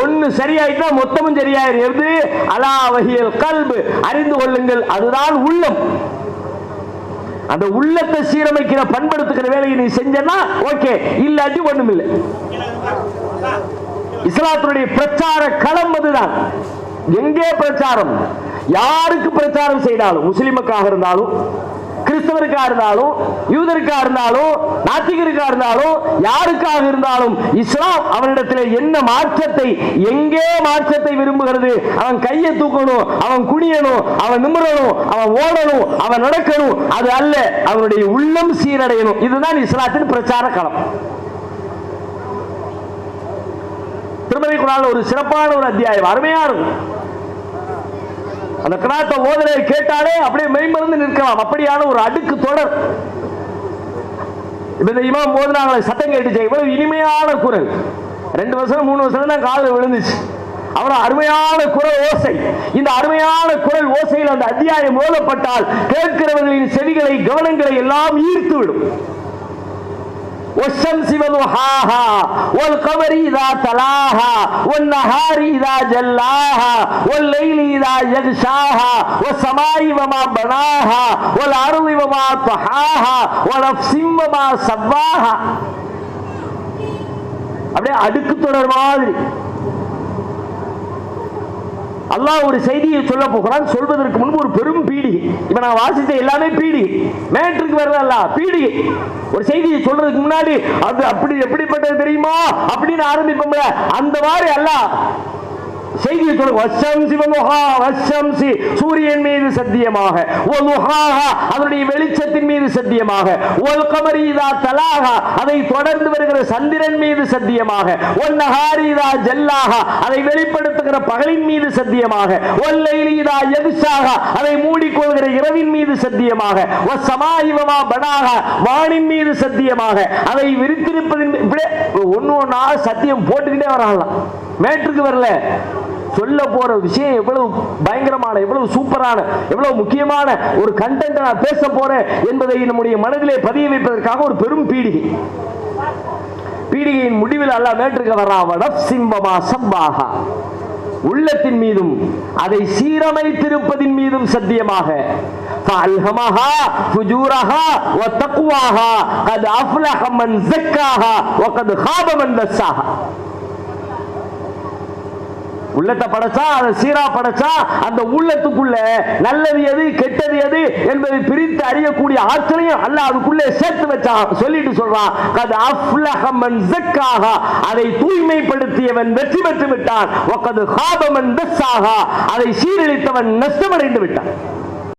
ஒன்னு சரியாயிட்டா மொத்தமும் சரியாயிரும். அலா வஹியல் கல்பு, அறிந்து கொள்ளுங்கள், அதுதான் உள்ளம். அந்த உள்ளத்தை சீரமைக்கிற பண்படுத்துகிற வேலையை நீ செஞ்சனா ஓகே, இல்லாட்டி ஒண்ணும் இல்லை. இஸ்லாத்தினுடைய பிரச்சார களம் அதுதான். எங்கே பிரச்சாரம், யாருக்கு பிரச்சாரம் செய்தாலும், முஸ்லிமுக்காக இருந்தாலும், கிறிஸ்தவருக்கா இருந்தாலும், யூதருக்கா இருந்தாலும், நாத்திகருக்கா இருந்தாலும், யாருக்காக இருந்தாலும் இஸ்லாம் அவனிடத்தில் என்ன மாற்றத்தை, எங்கே மாற்றத்தை விரும்புகிறது, அவன் கையை தூக்கணும், அவன் குனியணும், அவன் நிமிரணும், அவன் ஓடணும், அவன் நடக்கணும், அது அல்ல, அவனுடைய உள்ளம் சீரடையணும். இதுதான் இஸ்லாத்தின் பிரச்சார களம். திருமறை குர்ஆன்ல ஒரு சிறப்பான ஒரு அத்தியாயம், அருமையா இருக்கும். அந்த கிராத்தை ஓதலை கேட்டாலே அப்படியே மெய்மறந்து நிற்கலாம். அப்படியான ஒரு அடுக்கு தொடர். இந்த இமாம் ஓதுனாங்களே, சத்தம் கேட்டுச்சு, இவ்வளவு இனிமையான குரல். 2 வருஷம் 3 வருஷம் தான் காலில் விழுந்துச்சு. அவ்வளவு அருமையான குரல் ஓசை. இந்த அருமையான குரல் ஓசையில் அந்த அத்தியாயம் ஓதப்பட்டால் கேட்கிறவர்களின் செவிகளை, கவனங்களை எல்லாம் ஈர்த்து விடும். والشمس وضحاها والقمر إذا تلاها والنهار إذا جلاها والليل إذا يغشاها والسماء وما بناها والأرض وما طحاها ونفس وما سواها. அப்படியே அடுக்கு தொடர் மாதிரி அல்லாஹ் ஒரு செய்தியை சொல்ல போகிறான். சொல்வதற்கு முன்பு ஒரு பெரும் பீடிகை. இப்ப நான் வாசித்த எல்லாமே பீடிகை, மேட்ருக்கு வரல, பீடிகை. ஒரு செய்தியை சொல்றதுக்கு முன்னாடி அது அப்படி எப்படிப்பட்டது தெரியுமா அப்படின்னு ஆரம்பிப்போம்ல, அந்த மாதிரி அல்லாஹ் செய்தியை சொல்லுங்க. சூரியன் மீது சத்தியமாக, அதனுடைய வெளிச்சத்தின் மீது சத்தியமாக, அதை தொடர்ந்து வருகிற சந்திரன் மீது சத்தியமாக, அதை வெளிப்படுத்துகிற பகலின் மீது சத்தியமாக, அதை மூடிக்கொள்கிற இரவின் மீது சத்தியமாக, வானின் மீது சத்தியமாக, அதை விரித்திருப்பதின் ஒன்னு ஒன்னா சத்தியம் போட்டுக்கிட்டே வரலாம். மேட்ருக்கு வரல, சொல்ல போற விஷயம் எவ்வளவு பயங்கரமான, எவ்வளவு சூப்பரான, எவ்வளவு முக்கியமான ஒரு கண்டென்ட் நான் பேச போறேன் என்பதை நம்முடைய மனதிலே பதிய வைப்பதற்காக ஒரு பெரும் பீடிகை. பீடிகையின் முடிவில் அல்லாஹ் மேட்ருக்கு வர்றான். உள்ளத்தின் மீதும் அதை சீரமைத்திருப்பதின் மீதும் சத்தியமாக, فألهمها فجورها وتقواها قد أفلح من زكاها وقد خاب من دساها. உள்ளத்தை படைச்சா, அதை சீரா படைச்சா, அந்த உள்ளத்துக்குள்ள நல்லது எது கெட்டது எது என்பதை பிரித்து அறியக்கூடிய ஆற்றலையும் அல்லாஹ் அதுக்குள்ளே சேர்த்து வச்சான். சொல்லிட்டு சொல்றான், கத் அஃப்லஹ மன் ஸக்காஹா, அதை தூய்மைப்படுத்தியவன் வெற்றி பெற்று விட்டான். வகத் ஹாப மன் தஸ்ஸாஹா, அதை சீரழித்தவன் நஷ்டமடைந்து விட்டான்.